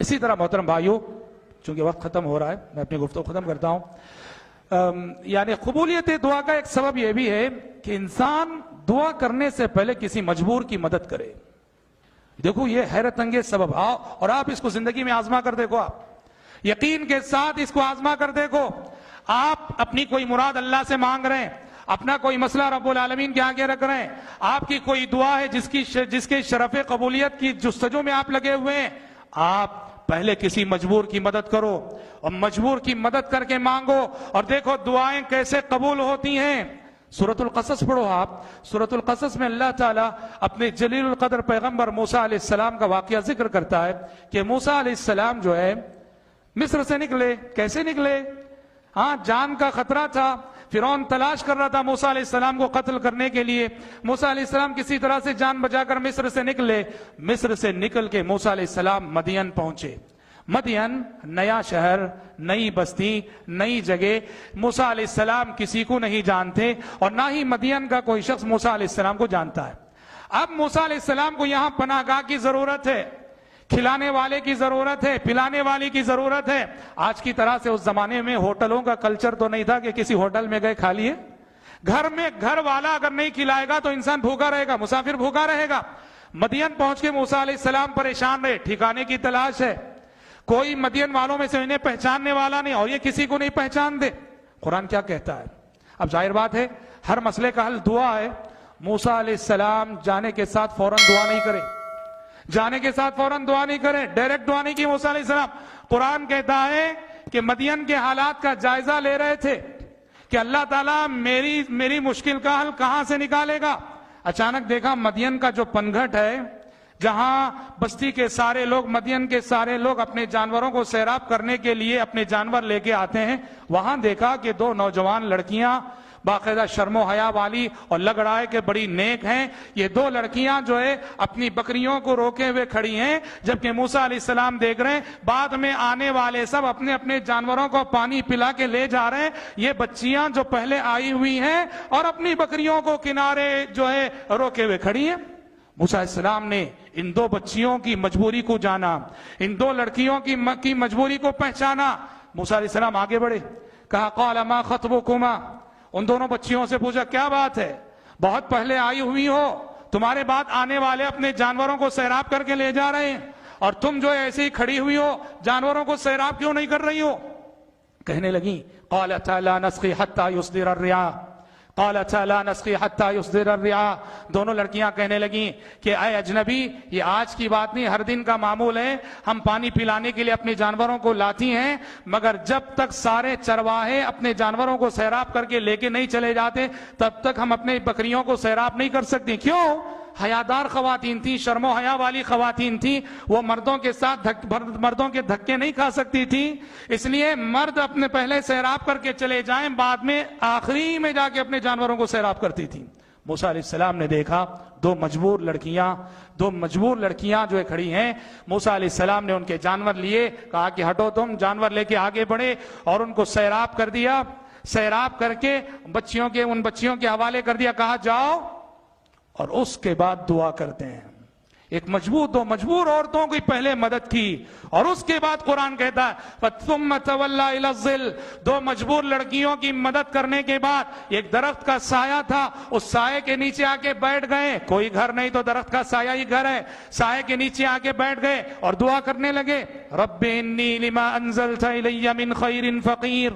اسی طرح محترم بھائیوں، چونکہ وقت ختم ہو رہا ہے، میں اپنی گفتگو ختم کرتا ہوں. یعنی قبولیت دعا کا ایک سبب یہ بھی ہے کہ انسان دعا کرنے سے پہلے کسی مجبور کی مدد کرے. دیکھو یہ حیرت انگیز سبب، آؤ اور آپ اس کو زندگی میں آزما کر دیکھو. آپ یقین کے ساتھ اس کو آزما کر دیکھو. آپ اپنی کوئی مراد اللہ سے مانگ رہے ہیں، اپنا کوئی مسئلہ رب العالمین کے آگے رکھ رہے ہیں، آپ کی کوئی دعا ہے جس کے شرف قبولیت کی جستجو میں آپ لگے ہوئے ہیں، آپ پہلے کسی مجبور کی مدد کرو اور مجبور کی مدد کر کے مانگو اور دیکھو دعائیں کیسے قبول ہوتی ہیں. سورۃ القصص پڑھو آپ. سورۃ القصص میں اللہ تعالیٰ اپنے جلیل القدر پیغمبر موسیٰ علیہ السلام کا واقعہ ذکر کرتا ہے کہ موسیٰ علیہ السلام جو ہے مصر سے نکلے. کیسے نکلے؟ جان کا خطرہ تھا. فرعون تلاش کر رہا تھا موسیٰ علیہ السلام کو قتل کرنے کے لیے. موسیٰ علیہ السلام کسی طرح سے جان بچا کر مصر سے نکلے. مصر سے نکل کے موسیٰ علیہ السلام مدین پہنچے. مدین نیا شہر، نئی بستی، نئی جگہ. موسیٰ علیہ السلام کسی کو نہیں جانتے اور نہ ہی مدین کا کوئی شخص موسیٰ علیہ السلام کو جانتا ہے. اب موسیٰ علیہ السلام کو یہاں پناہ گاہ کی ضرورت ہے، کھلانے والے کی ضرورت ہے، پلانے والے کی ضرورت ہے. آج کی طرح سے اس زمانے میں ہوٹلوں کا کلچر تو نہیں تھا کہ کسی ہوٹل میں گئے کھا لیے. گھر میں گھر والا اگر نہیں کھلائے گا تو انسان بھوکا رہے گا، مسافر بھوکا رہے گا. مدین پہنچ کے موسیٰ علیہ السلام پریشان رہے، ٹھکانے کی تلاش ہے. کوئی مدین والوں میں سے انہیں پہچاننے والا نہیں اور یہ کسی کو نہیں پہچان دے. قرآن کیا کہتا ہے؟ اب ظاہر بات ہے ہر مسئلے کا حل دعا ہے. موسیٰ علیہ السلام جانے کے ساتھ فوراً دعا نہیں کرے، جانے کے ساتھ فوراً دعا نہیں کرے، ڈائریکٹ دعا نہیں کی موسیٰ علیہ السلام. قرآن کہتا ہے کہ مدین کے حالات کا جائزہ لے رہے تھے کہ اللہ تعالیٰ میری مشکل کا حل کہاں سے نکالے گا. اچانک دیکھا مدین کا جو پنگھٹ ہے، جہاں بستی کے سارے لوگ، مدین کے سارے لوگ اپنے جانوروں کو سیراب کرنے کے لیے اپنے جانور لے کے آتے ہیں، وہاں دیکھا کہ دو نوجوان لڑکیاں باقاعدہ شرم و حیا والی اور لگ رہا ہے کہ بڑی نیک ہیں. یہ دو لڑکیاں جو ہے اپنی بکریوں کو روکے ہوئے کھڑی ہیں، جبکہ موسیٰ علیہ السلام دیکھ رہے ہیں بعد میں آنے والے سب اپنے اپنے جانوروں کو پانی پلا کے لے جا رہے ہیں. یہ بچیاں جو پہلے آئی ہوئی ہیں اور اپنی بکریوں کو کنارے جو ہے روکے ہوئے کھڑی ہیں. موسیٰ علیہ السلام نے ان دو بچیوں کی مجبوری کو جانا، ان دو لڑکیوں کی مجبوری کو پہچانا. موسیٰ علیہ السلام آگے بڑھے، کہا قال ما خطبکما. ان دونوں بچیوں سے پوچھا کیا بات ہے، بہت پہلے آئی ہوئی ہو، تمہارے بعد آنے والے اپنے جانوروں کو سیراب کر کے لے جا رہے ہیں اور تم جو ایسے ہی کھڑی ہوئی ہو، جانوروں کو سیراب کیوں نہیں کر رہی ہو؟ کہنے لگی قالتا لا نسقی حتی یصدر الرعاء، قالتا لا نسقی حتی یصدر الرعاء. دونوں لڑکیاں کہنے لگیں کہ اے اجنبی، یہ آج کی بات نہیں، ہر دن کا معمول ہے، ہم پانی پلانے کے لیے اپنے جانوروں کو لاتی ہیں، مگر جب تک سارے چرواہے اپنے جانوروں کو سیراب کر کے لے کے نہیں چلے جاتے تب تک ہم اپنے بکریوں کو سیراب نہیں کر سکتے. کیوں؟ حیادار خواتین تھیں، شرم و حیا والی خواتین تھیں، وہ مردوں کے ساتھ مردوں کے دھکے نہیں کھا سکتی تھیں، اس لیے مرد اپنے پہلے سیراب کر کے چلے جائیں، بعد میں آخری میں جا کے اپنے جانوروں کو سیراب کرتی تھیں. موسیٰ علیہ السلام نے دیکھا دو مجبور لڑکیاں جو کھڑی ہیں. موسیٰ علیہ السلام نے ان کے جانور لیے، کہا کہ ہٹو تم. جانور لے کے آگے بڑھے اور ان کو سیراب کر دیا. سیراب کر کے ان بچیوں کے حوالے کر دیا، کہا جاؤ اور اس کے بعد دعا کرتے ہیں. دو مجبور عورتوں کی پہلے مدد کی اور اس کے بعد قرآن کہتا ہے ثم تولى الى الظل. دو مجبور لڑکیوں کی مدد کرنے کے بعد ایک درخت کا سایہ تھا، اس سائے کے نیچے آ کے بیٹھ گئے. کوئی گھر نہیں تو درخت کا سایہ ہی گھر ہے. سائے کے نیچے آ کے بیٹھ گئے اور دعا کرنے لگے، رب انی لما انزلت الی من خیر فقیر،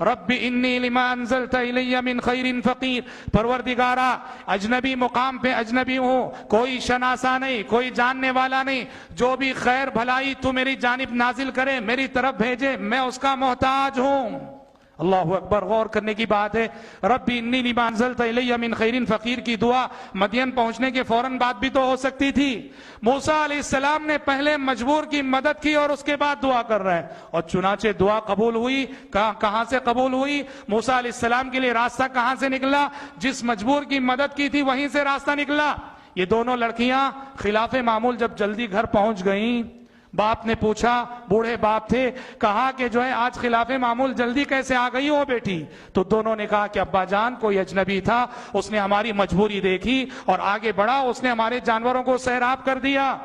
رب انی لما انزلت الی من خیر فقیر. پروردگارا، اجنبی مقام پہ اجنبی ہوں، کوئی شناسا نہیں، کوئی جاننے والا نہیں، جو بھی خیر بھلائی تو میری جانب نازل کرے، میری طرف بھیجے، میں اس کا محتاج ہوں. اللہ اکبر. غور کرنے کی بات ہے. رب انی لما انزلت الی من خیر فقیر کی دعا مدین پہنچنے کے فوراً بعد بھی تو ہو سکتی تھی. موسیٰ علیہ السلام نے پہلے مجبور کی مدد کی اور اس کے بعد دعا کر رہے ہیں، اور چنانچہ دعا قبول ہوئی. کہاں سے قبول ہوئی؟ موسیٰ علیہ السلام کے لیے راستہ کہاں سے نکلا؟ جس مجبور کی مدد کی تھی وہیں سے راستہ نکلا. یہ دونوں لڑکیاں خلاف معمول جب جلدی گھر پہنچ گئیں، باپ نے پوچھا، بوڑھے باپ تھے، کہا کہ جو ہے آج خلاف معمول جلدی کیسے آ گئی ہو بیٹی؟ تو دونوں نے کہا کہ ابا جان، کوئی اجنبی تھا، اس نے ہماری مجبوری دیکھی اور آگے بڑھا، اس نے ہمارے جانوروں کو سیراب کر دیا.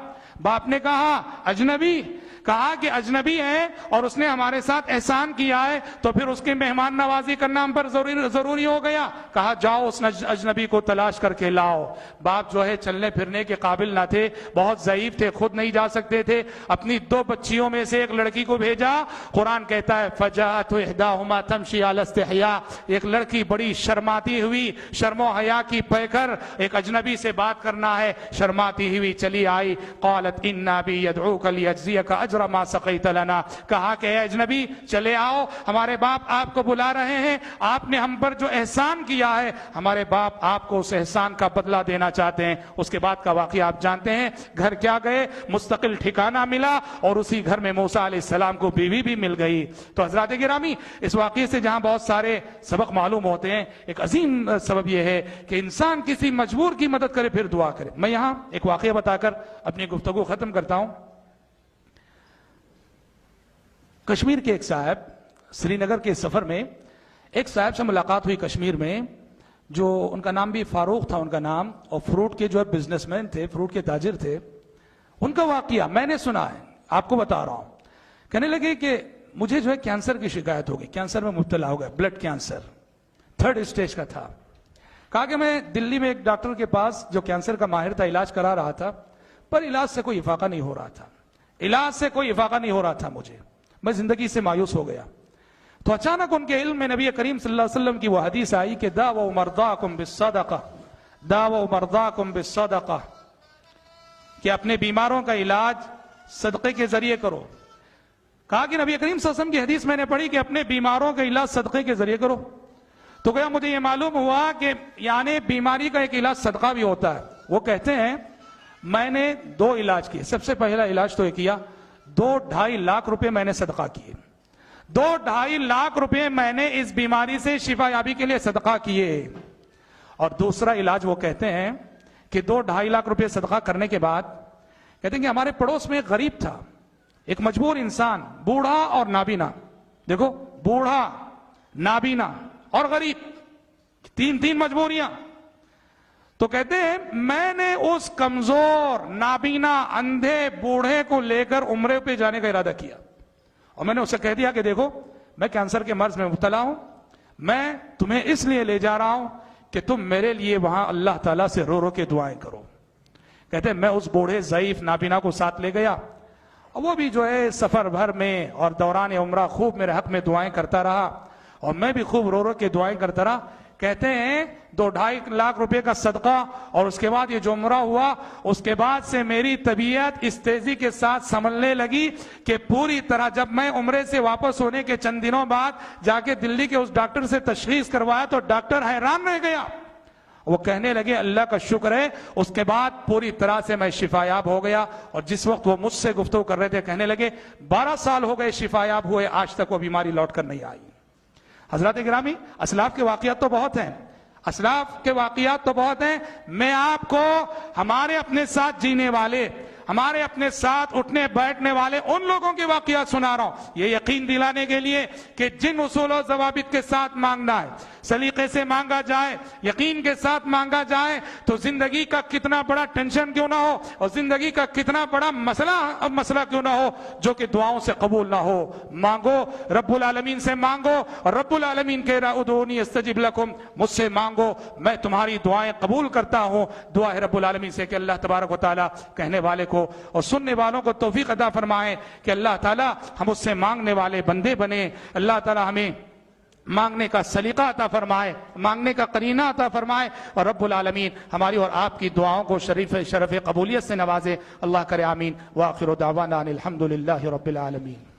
باپ نے کہا اجنبی؟ کہا کہ اجنبی ہے اور اس نے ہمارے ساتھ احسان کیا ہے تو پھر اس کی مہمان نوازی کرنا ہم پر ضروری ہو گیا. کہا جاؤ اس اجنبی کو تلاش کر کے لاؤ. باپ جو ہے چلنے پھرنے کے قابل نہ تھے, بہت ضعیف تھے, خود نہیں جا سکتے تھے. اپنی 2 بچیوں میں سے ایک لڑکی کو بھیجا. قرآن کہتا ہے فجاءت احداہما تمشی علی استحیاء, ایک لڑکی بڑی شرماتی ہوئی, شرم و حیا کی پے کر ایک اجنبی سے بات کرنا ہے, شرماتی ہوئی چلی آئی. قالت ان ابی یدعوک لیجزیک اجر ما سقیت لنا, کہا کہ اے اجنبی چلے آؤ, ہمارے باپ آپ کو بلا رہے ہیں, آپ نے ہم پر جو احسان کیا ہے ہمارے باپ آپ کو اس احسان کا بدلہ دینا چاہتے ہیں. اس کے بعد کا واقعہ آپ جانتے ہیں. گھر کیا گئے, مستقل ٹھکانہ ملا اور اسی گھر میں موسیٰ علیہ السلام کو بیوی بھی مل گئی. تو حضرات گرامی, اس واقعے سے جہاں بہت سارے سبق معلوم ہوتے ہیں, ایک عظیم سبب یہ ہے کہ انسان کسی مجبور کی مدد کرے پھر دعا کرے. میں یہاں ایک واقعہ بتا کر اپنی گفتگو ختم کرتا ہوں. کشمیر کے ایک صاحب, سری نگر کے سفر میں ایک صاحب سے ملاقات ہوئی کشمیر میں, جو ان کا نام بھی فاروق تھا ان کا نام, اور فروٹ کے جو ہے بزنس مین تھے, فروٹ کے تاجر تھے. ان کا واقعہ میں نے سنا ہے, آپ کو بتا رہا ہوں. کہنے لگے کہ مجھے جو ہے کینسر کی شکایت ہو گئی, کینسر میں مبتلا ہو گیا, بلڈ کینسر 3rd اسٹیج کا تھا. کہا کہ میں دلی میں ایک ڈاکٹر کے پاس جو کینسر کا ماہر تھا علاج کرا رہا تھا, پر علاج سے کوئی افاقہ نہیں ہو رہا تھا, علاج سے کوئی افاقہ نہیں ہو رہا تھا. مجھے میں زندگی سے مایوس ہو گیا. تو اچانک ان کے علم میں نبی کریم صلی اللہ علیہ وسلم کی وہ حدیث آئی کہ داؤوا مرضاکم بالصدقہ, داؤوا مرضاکم بالصدقہ, کہ اپنے بیماروں کا علاج صدقے کے ذریعے کرو. کہا کہ نبی کریم صلی اللہ علیہ وسلم کی حدیث میں نے پڑھی کہ اپنے بیماروں کا علاج صدقے کے ذریعے کرو. تو گیا مجھے یہ معلوم ہوا کہ یعنی بیماری کا ایک علاج صدقہ بھی ہوتا ہے. وہ کہتے ہیں میں نے 2 علاج کیے. سب سے پہلا علاج تو یہ کیا, 2-2.5 لاکھ روپے میں نے صدقہ کیے. 2-2.5 لاکھ روپے میں نے اس بیماری سے شفا یابی کے لیے صدقہ کیے. اور دوسرا علاج وہ کہتے ہیں کہ 2-2.5 لاکھ روپے صدقہ کرنے کے بعد کہتے ہیں کہ ہمارے پڑوس میں ایک غریب تھا, ایک مجبور انسان, بوڑھا اور نابینا. دیکھو, بوڑھا, نابینا اور غریب, 3 مجبوریاں. تو کہتے ہیں میں نے اس کمزور, نابینا, اندھے بوڑھے کو لے کر عمرے پہ جانے کا ارادہ کیا. اور میں نے اسے کہہ دیا کہ دیکھو میں کینسر کے مرض میں مبتلا ہوں, میں تمہیں اس لیے لے جا رہا ہوں کہ تم میرے لیے وہاں اللہ تعالیٰ سے رو رو کے دعائیں کرو. کہتے ہیں میں اس بوڑھے ضعیف نابینا کو ساتھ لے گیا, اور وہ بھی جو ہے سفر بھر میں اور دوران عمرہ خوب میرے حق میں دعائیں کرتا رہا, اور میں بھی خوب رو رو کے دعائیں کرتا رہا. کہتے ہیں 2-2.5 لاکھ روپے کا صدقہ, اور اس کے بعد یہ جو عمرہ ہوا, اس کے بعد سے میری طبیعت اس تیزی کے ساتھ سنبھلنے لگی کہ پوری طرح جب میں عمرے سے واپس ہونے کے چند دنوں بعد جا کے دلی کے اس ڈاکٹر سے تشخیص کروایا تو ڈاکٹر حیران رہ گیا. وہ کہنے لگے اللہ کا شکر ہے, اس کے بعد پوری طرح سے میں شفایاب ہو گیا. اور جس وقت وہ مجھ سے گفتگو کر رہے تھے کہنے لگے 12 سال ہو گئے شفایاب ہوئے, آج تک وہ بیماری لوٹ کر نہیں آئی. حضرات گرامی, اسلاف کے واقعات تو بہت ہیں, اسلاف کے واقعات تو بہت ہیں. میں آپ کو ہمارے اپنے ساتھ جینے والے, ہمارے اپنے ساتھ اٹھنے بیٹھنے والے ان لوگوں کے واقعات سنا رہا ہوں, یہ یقین دلانے کے لیے کہ جن اصول و ضوابط کے ساتھ مانگنا ہے, سلیقے سے مانگا جائے, یقین کے ساتھ مانگا جائے, تو زندگی کا کتنا بڑا ٹینشن کیوں نہ ہو, اور زندگی کا کتنا بڑا مسئلہ کیوں نہ ہو, جو کہ دعاؤں سے قبول نہ ہو, مانگو, رب العالمین سے مانگو. اور رب العالمین کہہ رہا ادعونی استجب لکم, مجھ سے مانگو میں تمہاری دعائیں قبول کرتا ہوں. دعا ہے رب العالمین سے کہ اللہ تبارک و تعالی کہنے والے کو اور سننے والوں کو توفیق عطا فرمائے کہ اللہ تعالی ہم اس سے مانگنے والے بندے بنے. اللہ تعالی ہمیں مانگنے کا سلیقہ عطا فرمائے, مانگنے کا قرینہ عطا فرمائے, اور رب العالمین ہماری اور آپ کی دعاؤں کو شرف قبولیت سے نوازے. اللہ کرے آمین. وآخر دعوانا الحمدللہ رب العالمین.